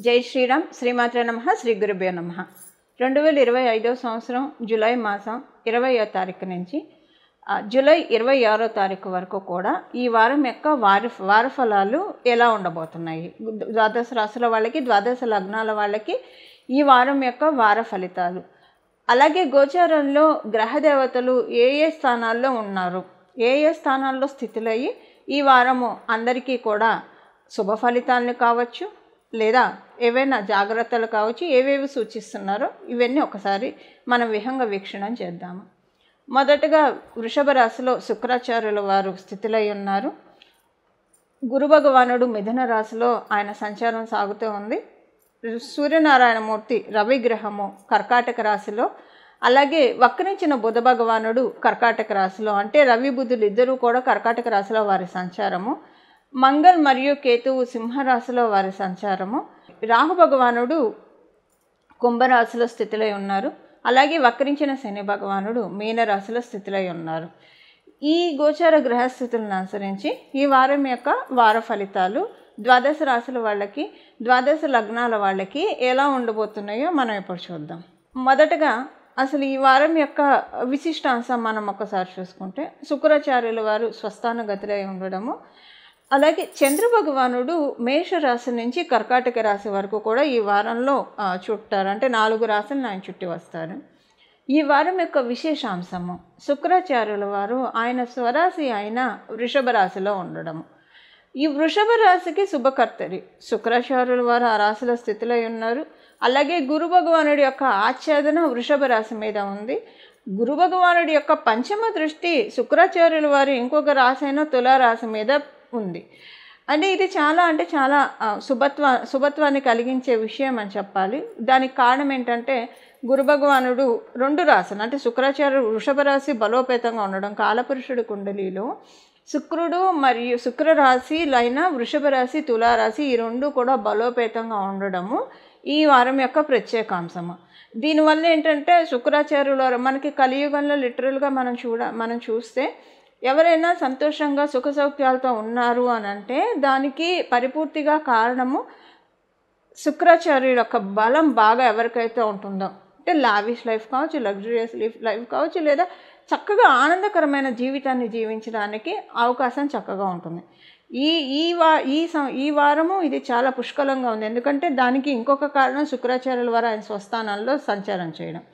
జై శ్రీరామ్. శ్రీమాత్రే నమః. శ్రీ గురుభ్యో నమః. 2025 సంవత్సరం జూలై మాసం 20వ తారీఖు నుంచి జూలై 26వ తారీఖు వరకు కూడా ఈ వారం యొక్క వార ఫలాలు ఎలా ఉండబోతున్నాయి, ద్వాదశ రాశుల వాళ్ళకి, ద్వాదశ లగ్నాల వాళ్ళకి ఈ వారం యొక్క వార ఫలితాలు, అలాగే గోచారంలో గ్రహదేవతలు ఏ ఏ స్థానాల్లో ఉన్నారు, ఏ ఏ స్థానాల్లో స్థితులయ్యి ఈ వారము అందరికీ కూడా శుభ ఫలితాలను కావచ్చు లేదా ఏవైనా జాగ్రత్తలు కావచ్చు, ఏవేవి సూచిస్తున్నారో ఇవన్నీ ఒకసారి మనం విహంగ వీక్షణం చేద్దాము. మొదటగా వృషభ రాశిలో శుక్రాచార్యుల వారు స్థితులై ఉన్నారు. గురు భగవానుడు మిథున రాశిలో ఆయన సంచారం సాగుతూ ఉంది. సూర్యనారాయణమూర్తి రవి గ్రహము కర్కాటక రాశిలో, అలాగే వక్రించిన బుధ భగవానుడు కర్కాటక రాశిలో, అంటే రవి బుధులు ఇద్దరూ కూడా కర్కాటక రాశిలో వారి సంచారము. మంగళ్ మరియు కేతువు సింహరాశిలో వారి సంచారము. రాహు భగవానుడు కుంభరాశిలో స్థితులై ఉన్నారు. అలాగే వక్రించిన శని భగవానుడు మీనరాశిలో స్థితులై ఉన్నారు. ఈ గోచార గ్రహస్థితులను అనుసరించి ఈ వారం యొక్క వార ఫలితాలు ద్వాదశ రాశుల వాళ్ళకి, ద్వాదశ లగ్నాల వాళ్ళకి ఎలా ఉండబోతున్నాయో మనం ఇప్పుడు చూద్దాం. మొదటగా అసలు ఈ వారం యొక్క విశిష్టాంశం మనం ఒకసారి చూసుకుంటే, శుక్రాచార్యుల వారు స్వస్థాన గతిలో ఉండడము, అలాగే చంద్ర భగవానుడు మేషరాశి నుంచి కర్కాటక రాశి వరకు కూడా ఈ వారంలో చుట్టారు, అంటే 4 రాశులను ఆయన చుట్టి వస్తారు. ఈ వారం యొక్క విశేషాంశము శుక్రాచార్యుల వారు ఆయన స్వరాశి అయిన వృషభ రాశిలో ఉండడము. ఈ వృషభ రాశికి శుభకర్తరి శుక్రాచార్యుల వారు ఆ రాశిలో స్థితిలో ఉన్నారు. అలాగే గురు భగవానుడి యొక్క ఆచ్ఛాదన వృషభ రాశి మీద ఉంది. గురు భగవానుడి యొక్క పంచమ దృష్టి శుక్రాచార్యుల వారు ఇంకొక రాశి అయిన తులారాశి మీద ఉంది. అంటే ఇది చాలా శుభత్వాన్ని కలిగించే విషయం అని చెప్పాలి. దానికి కారణం ఏంటంటే, గురు భగవానుడు 2 రాశులు, అంటే శుక్రాచార్యుడు వృషభ రాశి బలోపేతంగా ఉండడం, కాలపురుషుడు కుండలిలో శుక్రుడు మరియు శుక్రరాశిలైన వృషభ రాశి, తులారాశి ఈ 2 కూడా బలోపేతంగా ఉండడము ఈ వారం యొక్క ప్రత్యేకాంశము. దీనివల్ల ఏంటంటే శుక్రాచార్యుల వారు మనకి కలియుగంలో లిటరల్గా మనం చూస్తే ఎవరైనా సంతోషంగా సుఖ సౌఖ్యాలతో ఉన్నారు అని అంటే దానికి పరిపూర్తిగా కారణము శుక్రాచార్యుల యొక్క బలం బాగా ఎవరికైతే ఉంటుందో, అంటే లావిష్ లైఫ్ కావచ్చు, లగ్జరియస్ లైఫ్ కావచ్చు, లేదా చక్కగా ఆనందకరమైన జీవితాన్ని జీవించడానికి అవకాశం చక్కగా ఉంటుంది. ఈ వారము ఇది చాలా పుష్కలంగా ఉంది. ఎందుకంటే దానికి ఇంకొక కారణం శుక్రాచార్యుల వారు ఆయన స్వస్థానాల్లో సంచారం చేయడం.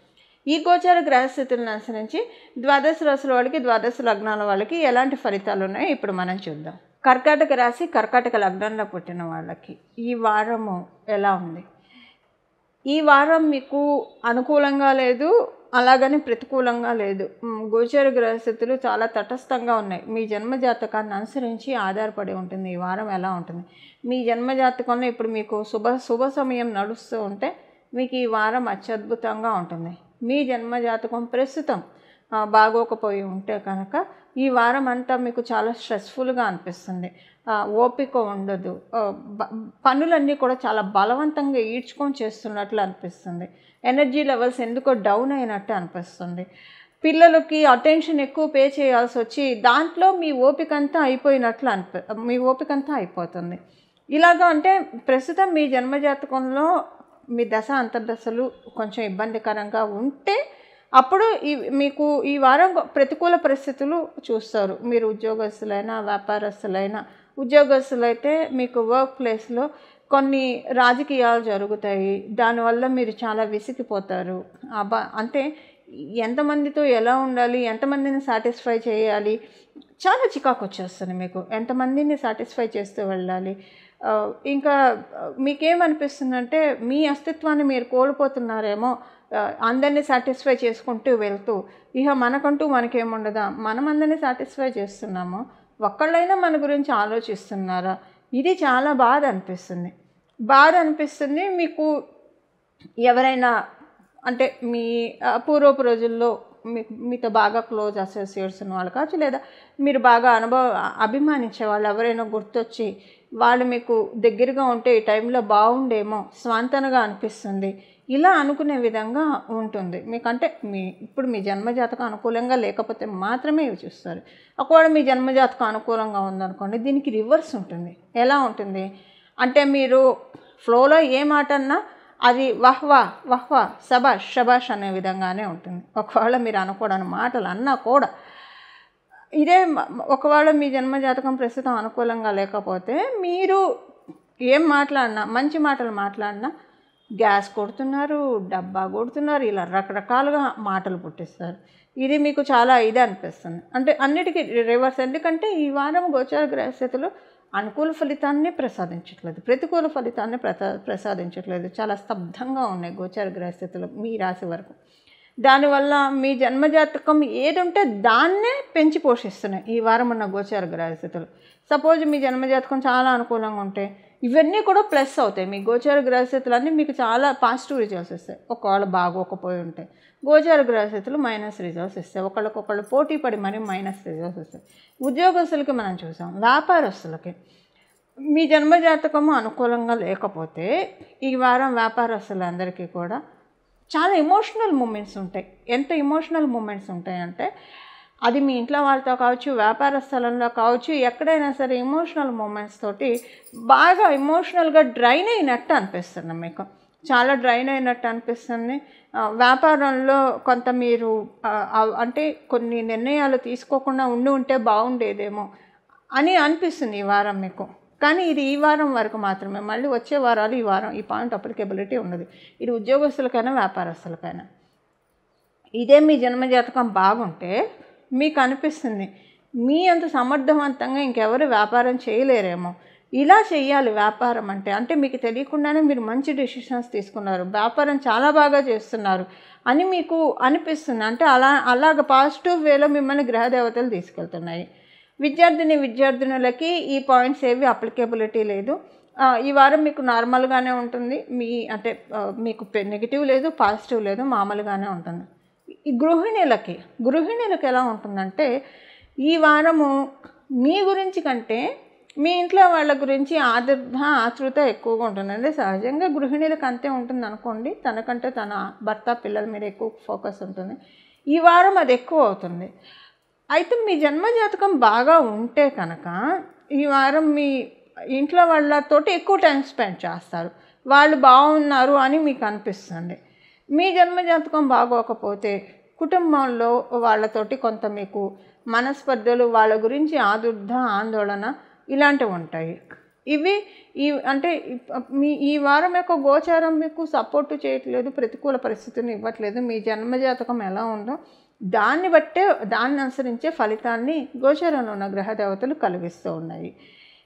ఈ గోచార గ్రహస్థితులను అనుసరించి ద్వాదశ రాశుల వాళ్ళకి, ద్వాదశ లగ్నాల వాళ్ళకి ఎలాంటి ఫలితాలు ఉన్నాయో ఇప్పుడు మనం చూద్దాం. కర్కాటక రాశి, కర్కాటక లగ్నంలో పుట్టిన వాళ్ళకి ఈ వారము ఎలా ఉంది? ఈ వారం మీకు అనుకూలంగా లేదు, అలాగని ప్రతికూలంగా లేదు. గోచార గ్రహస్థితులు చాలా తటస్థంగా ఉన్నాయి. మీ జన్మజాతకాన్ని అనుసరించి ఆధారపడి ఉంటుంది ఈ వారం ఎలా ఉంటుంది. మీ జన్మజాతకంలో ఇప్పుడు మీకు శుభ సమయం నడుస్తూ ఉంటే మీకు ఈ వారం అత్యద్భుతంగా ఉంటుంది. మీ జన్మజాతకం ప్రస్తుతం బాగోకపోయి ఉంటే కనుక ఈ వారం అంతా మీకు చాలా స్ట్రెస్ఫుల్గా అనిపిస్తుంది. ఓపిక ఉండదు. పనులన్నీ కూడా చాలా బలవంతంగా ఈడ్చుకొని చేస్తున్నట్లు అనిపిస్తుంది. ఎనర్జీ లెవెల్స్ ఎందుకో డౌన్ అయినట్టు అనిపిస్తుంది. పిల్లలకి అటెన్షన్ ఎక్కువ పే చేయాల్సి వచ్చి దాంట్లో మీ ఓపిక అంతా అయిపోతుంది. ఇలాగా అంటే ప్రస్తుతం మీ జన్మజాతకంలో మీ దశ అంతర్దశలు కొంచెం ఇబ్బందికరంగా ఉంటే అప్పుడు మీకు ఈ వారం ప్రతికూల పరిస్థితులు చూస్తారు. మీరు ఉద్యోగస్తులైనా, వ్యాపారస్తులైనా, ఉద్యోగస్తులైతే మీకు వర్క్ ప్లేస్లో కొన్ని రాజకీయాలు జరుగుతాయి. దానివల్ల మీరు చాలా విసిగిపోతారు. అంటే ఎంతమందితో ఎలా ఉండాలి, ఎంతమందిని సాటిస్ఫై చేయాలి, చాలా చికాకు వచ్చేస్తుంది మీకు. ఎంతమందిని సాటిస్ఫై చేస్తూ వెళ్ళాలి. ఇంకా మీకేమనిపిస్తుందంటే మీ అస్తిత్వాన్ని మీరు కోల్పోతున్నారేమో, అందరినీ సాటిస్ఫై చేసుకుంటూ వెళ్తూ. మనకేముండదా, మనం అందరినీ సాటిస్ఫై చేస్తున్నాము, ఒక్కళ్ళైనా మన గురించి ఆలోచిస్తున్నారా? ఇది చాలా బాధ అనిపిస్తుంది. మీకు ఎవరైనా అంటే మీ పూర్వపు రోజుల్లో మీతో బాగా క్లోజ్ అసోసియేట్స్ ఉన్న వాళ్ళు కావచ్చు, లేదా మీరు బాగా అభిమానించే వాళ్ళు ఎవరైనా గుర్తొచ్చి వాళ్ళు మీకు దగ్గరగా ఉంటే ఈ టైంలో బాగుండేమో, స్వాంతనగా అనిపిస్తుంది. ఇలా అనుకునే విధంగా ఉంటుంది మీకంటే. ఇప్పుడు మీ జన్మజాతకం అనుకూలంగా లేకపోతే మాత్రమే ఇవి చూస్తారు. ఒకవేళ మీ జన్మజాతకం అనుకూలంగా ఉందనుకోండి, దీనికి రివర్స్ ఉంటుంది. ఎలా ఉంటుంది అంటే, మీరు ఫ్లోలో ఏ మాట అన్నా అది వహ్ వాహ్ వహ్ వాహ్ శబాష్ శబాష్ అనే విధంగానే ఉంటుంది. ఒకవేళ మీరు అనకూడని మాటలు అన్నా కూడా ఇదే ఒకవేళ మీ జన్మజాతకం ప్రస్తుతం అనుకూలంగా లేకపోతే మీరు ఏం మాట్లాడినా, మంచి మాటలు మాట్లాడినా గ్యాస్ కొడుతున్నారు, డబ్బా కొడుతున్నారు, ఇలా రకరకాలుగా మాటలు పుట్టిస్తారు. ఇది మీకు చాలా ఇది అనిపిస్తుంది. అంటే అన్నిటికీ రివర్స్. ఎందుకంటే ఈ వారం గోచార గ్రహస్థితులు అనుకూల ఫలితాన్ని ప్రసాదించట్లేదు, ప్రతికూల ఫలితాన్ని ప్రసాదించట్లేదు. చాలా స్తబ్దంగా ఉన్నాయి గోచార గ్రహస్థితులు మీ రాశి వరకు. దానివల్ల మీ జన్మజాతకం ఏది ఉంటే దాన్నే పెంచి పోషిస్తున్నాయి ఈ వారం ఉన్న గోచార గ్రహస్థితులు. సపోజ్ మీ జన్మజాతకం చాలా అనుకూలంగా ఉంటే ఇవన్నీ కూడా ప్లస్ అవుతాయి. మీ గోచార గ్రహస్థితులన్నీ మీకు చాలా పాజిటివ్ రిజల్ట్స్ ఇస్తాయి. ఒకవేళ బాగోకపోయి ఉంటాయి గోచార గ్రహస్థితులు మైనస్ రిజల్ట్స్ ఇస్తాయి. ఒకళ్ళకొకళ్ళు పోటీ పడి మరీ మైనస్ రిజల్ట్స్ ఇస్తాయి. ఉద్యోగస్తులకి మనం చూసాం, వ్యాపారస్తులకి మీ జన్మజాతకము అనుకూలంగా లేకపోతే ఈ వారం వ్యాపారస్తులందరికీ కూడా చాలా ఎమోషనల్ మూమెంట్స్ ఉంటాయి. ఎంత ఎమోషనల్ మూమెంట్స్ ఉంటాయంటే అది మీ ఇంట్లో వాళ్ళతో కావచ్చు, వ్యాపార స్థలంలో కావచ్చు, ఎక్కడైనా సరే ఎమోషనల్ మూమెంట్స్ తోటి బాగా ఎమోషనల్గా డ్రైన్ అయినట్టు అనిపిస్తుంది. మీకు చాలా డ్రైన్ అయినట్టు అనిపిస్తుంది. వ్యాపారంలో కొంత మీరు అంటే కొన్ని నిర్ణయాలు తీసుకోకుండా ఉంటే బాగుండేదేమో అని అనిపిస్తుంది ఈ వారం మీకు. కానీ ఇది ఈ వారం వరకు మాత్రమే. మళ్ళీ వచ్చే వారాలు ఈ పాయింట్ అప్లికేబిలిటీ ఉన్నది. ఇది ఉద్యోగస్తులకైనా వ్యాపారస్తులకైనా. ఇదే మీ జన్మజాతకం బాగుంటే మీకు అనిపిస్తుంది మీ అంత సమర్థవంతంగా ఇంకెవరు వ్యాపారం చేయలేరేమో, ఇలా చేయాలి వ్యాపారం అంటే మీకు తెలియకుండానే మీరు మంచి డెసిషన్స్ తీసుకున్నారు, వ్యాపారం చాలా బాగా చేస్తున్నారు అని మీకు అనిపిస్తుంది. అంటే అలాగ పాజిటివ్ వేలో మిమ్మల్ని గ్రహదేవతలు తీసుకెళ్తున్నాయి. విద్యార్థినులకి ఈ పాయింట్స్ ఏవి అప్లికేబిలిటీ లేదు. ఈ వారం మీకు నార్మల్గానే ఉంటుంది. మీకు నెగిటివ్ లేదు, పాజిటివ్ లేదు, మామూలుగానే ఉంటుంది. ఈ గృహిణులకి ఎలా ఉంటుందంటే ఈ వారము మీ గురించి కంటే మీ ఇంట్లో వాళ్ళ గురించి ఆతృత ఎక్కువగా ఉంటుందండి. సహజంగా గృహిణులకు అంతే ఉంటుంది అనుకోండి. తనకంటే తన భర్త పిల్లల మీద ఎక్కువ ఫోకస్ ఉంటుంది. ఈ వారం అది ఎక్కువ అవుతుంది. అయితే మీ జన్మజాతకం బాగా ఉంటే కనుక ఈ వారం మీ ఇంట్లో వాళ్ళతోటి ఎక్కువ టైం స్పెండ్ చేస్తారు, వాళ్ళు బాగున్నారు అని మీకు అనిపిస్తుంది. మీ జన్మజాతకం బాగోకపోతే కుటుంబంలో వాళ్ళతోటి కొంత మీకు మనస్పర్ధలు, వాళ్ళ గురించి ఆందోళన ఇలాంటివి ఉంటాయి. ఇవి ఈ వారం యొక్క గోచారం మీకు సపోర్టు చేయట్లేదు, ప్రతికూల పరిస్థితిని ఇవ్వట్లేదు. మీ జన్మజాతకం ఎలా ఉందో దాన్ని అనుసరించే ఫలితాన్ని గోచారంలో ఉన్న గ్రహదేవతలు కలిగిస్తూ ఉన్నాయి.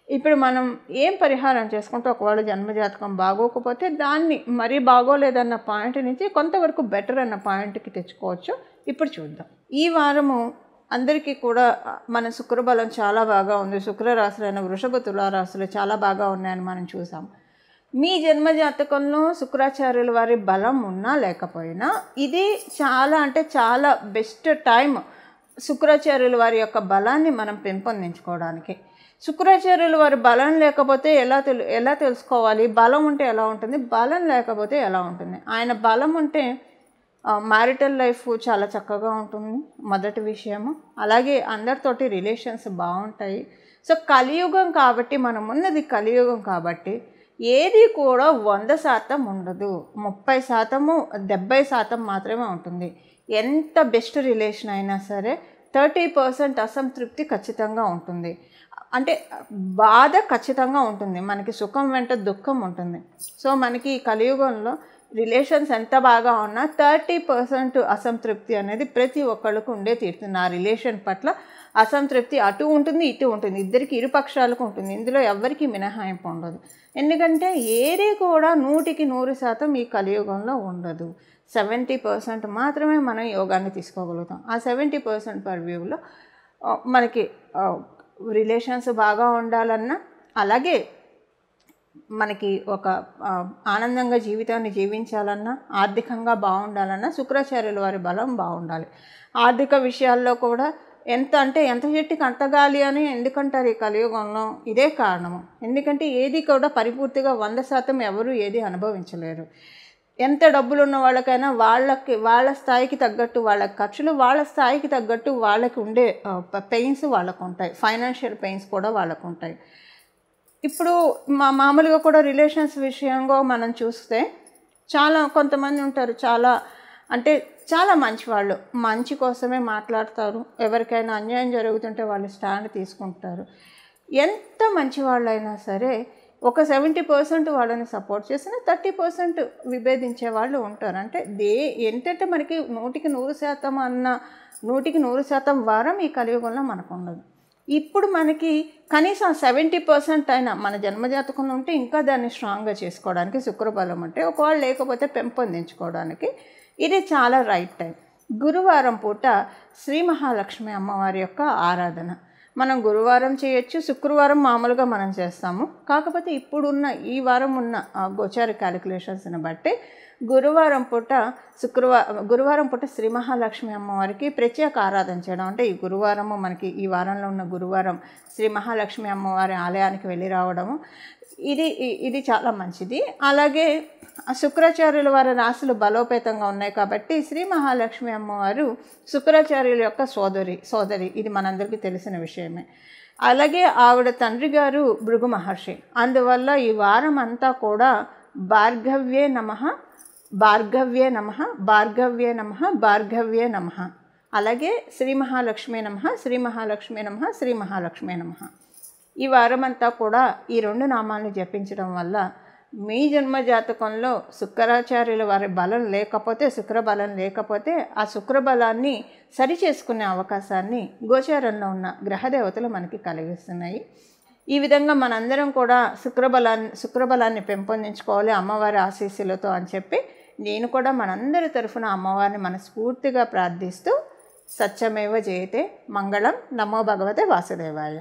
ఇప్పుడు మనం ఏం పరిహారం చేసుకుంటే ఒకవేళ జన్మజాతకం బాగోకపోతే దాన్ని మరీ బాగోలేదన్న పాయింట్ నుంచి కొంతవరకు బెటర్ అన్న పాయింట్కి తెచ్చుకోవచ్చు. ఇప్పుడు చూద్దాం. ఈ వారము అందరికీ కూడా మన శుక్రబలం చాలా బాగా ఉంది. శుక్రరాశులైన వృషభ, తులారాశులు చాలా బాగా ఉన్నాయని మనం చూసాం. మీ జన్మజాతకంలో శుక్రాచార్యుల వారి బలం ఉన్నా లేకపోయినా ఇది చాలా బెస్ట్ టైం శుక్రాచార్యుల వారి యొక్క బలాన్ని మనం పెంపొందించుకోవడానికి. శుక్రాచార్యుల వారి బలం లేకపోతే ఎలా తెలుసుకోవాలి? బలం ఉంటే ఎలా ఉంటుంది, బలం లేకపోతే ఎలా ఉంటుంది? ఆయన బలం ఉంటే మ్యారిటల్ లైఫ్ చాలా చక్కగా ఉంటుంది, మొదటి విషయము. అలాగే అందరితోటి రిలేషన్స్ బాగుంటాయి. సో కలియుగం కాబట్టి, మనం ఉన్నది కలియుగం కాబట్టి ఏది కూడా 100% ఉండదు. 30%, 70% మాత్రమే ఉంటుంది. ఎంత బెస్ట్ రిలేషన్ అయినా సరే 30% అసంతృప్తి ఖచ్చితంగా ఉంటుంది. అంటే బాధ ఖచ్చితంగా ఉంటుంది. మనకి సుఖం వెంట దుఃఖం ఉంటుంది. సో మనకి ఈ కలియుగంలో రిలేషన్స్ ఎంత బాగా ఉన్నా 30% అసంతృప్తి అనేది ప్రతి ఒక్కళ్ళకు ఉండే తీరుతుంది. ఆ రిలేషన్ పట్ల అసంతృప్తి అటు ఉంటుంది, ఇటు ఉంటుంది, ఇద్దరికి ఇరుపక్షాలకు ఉంటుంది. ఇందులో ఎవరికి మినహాయింపు ఉండదు. ఎందుకంటే ఏది కూడా 100% ఈ కలియుగంలో ఉండదు. 70% మాత్రమే మనం యోగాన్ని తీసుకోగలుగుతాం. ఆ 70% పర్వ్యూలో మనకి రిలేషన్స్ బాగా ఉండాలన్నా, అలాగే మనకి ఒక ఆనందంగా జీవితాన్ని జీవించాలన్నా, ఆర్థికంగా బాగుండాలన్నా శుక్రాచార్యుల వారి బలం బాగుండాలి. ఆర్థిక విషయాల్లో కూడా ఎంత చెట్టుకి అంత గాలి అని ఎందుకంటారు ఈ కలియుగంలో? ఇదే కారణము. ఎందుకంటే ఏది కూడా పరిపూర్తిగా 100% ఎవరు ఏది అనుభవించలేరు. ఎంత డబ్బులు ఉన్న వాళ్ళకైనా వాళ్ళ స్థాయికి తగ్గట్టు వాళ్ళ ఖర్చులు, వాళ్ళ స్థాయికి తగ్గట్టు వాళ్ళకి ఉండే పెయిన్స్ వాళ్ళకు ఉంటాయి. ఫైనాన్షియల్ పెయిన్స్ కూడా వాళ్ళకు ఉంటాయి. ఇప్పుడు మామూలుగా కూడా రిలేషన్స్ విషయంగా మనం చూస్తే చాలా కొంతమంది ఉంటారు, అంటే చాలా మంచివాళ్ళు, మంచి కోసమే మాట్లాడతారు. ఎవరికైనా అన్యాయం జరుగుతుంటే వాళ్ళు స్టాండ్ తీసుకుంటారు. ఎంత మంచివాళ్ళైనా సరే ఒక 70% వాళ్ళని సపోర్ట్ చేసిన 30% విభేదించే వాళ్ళు ఉంటారు. అంటే ఏంటంటే మనకి 100% అన్న 100% వారం ఈ కలియుగంలో మనకు ఉండదు. ఇప్పుడు మనకి కనీసం 70% అయినా మన జన్మజాతకంలో ఉంటే ఇంకా దాన్ని స్ట్రాంగ్గా చేసుకోవడానికి శుక్రబలం అంటే, ఒకవేళ లేకపోతే పెంపొందించుకోవడానికి ఇది చాలా రైట్ టైం. గురువారం పూట శ్రీ మహాలక్ష్మి అమ్మవారి యొక్క ఆరాధన మనం గురువారం చేయొచ్చు, శుక్రవారం మామూలుగా మనం చేస్తాము. కాకపోతే ఇప్పుడున్న ఈ వారం ఉన్న గోచార క్యాలిక్యులేషన్స్ని బట్టి గురువారం పూట శ్రీ మహాలక్ష్మి అమ్మవారికి ప్రత్యేక ఆరాధన చేయడం, అంటే ఈ గురువారము మనకి ఈ వారంలో ఉన్న గురువారం శ్రీ మహాలక్ష్మి అమ్మవారి ఆలయానికి వెళ్ళి రావడము ఇది చాలా మంచిది. అలాగే శుక్రాచార్యుల వారి రాశులు బలోపేతంగా ఉన్నాయి కాబట్టి శ్రీ మహాలక్ష్మి అమ్మవారు శుక్రాచార్యుల యొక్క సోదరి ఇది మనందరికీ తెలిసిన విషయమే. అలాగే ఆవిడ తండ్రి గారు భృగు మహర్షి. అందువల్ల ఈ వారం అంతా కూడా భార్గవ్యే నమః, భార్గవ్యే నమః, భార్గవ్యే నమః, భార్గవ్యే నమః, అలాగే శ్రీ మహాలక్ష్మి నమః, శ్రీ మహాలక్ష్మి నమః, శ్రీ మహాలక్ష్మి నమః. ఈ వారం అంతా కూడా ఈ 2 నామాలను జపించడం వల్ల మీ జన్మ జాతకంలో శుక్రాచార్యుల వారి బలం లేకపోతే, శుక్రబలం లేకపోతే ఆ శుక్రబలాన్ని సరిచేసుకునే అవకాశాన్ని గోచారంలో ఉన్న గ్రహదేవతలు మనకి కలిగిస్తున్నాయి. ఈ విధంగా మనందరం కూడా శుక్రబలాన్ని పెంపొందించుకోవాలి అమ్మవారి ఆశీస్సులతో అని చెప్పి నేను కూడా మనందరి తరఫున అమ్మవారిని మనస్ఫూర్తిగా ప్రార్థిస్తూ సత్యమేవ జయతే, మంగళం, నమో భగవతే వాసుదేవాయ.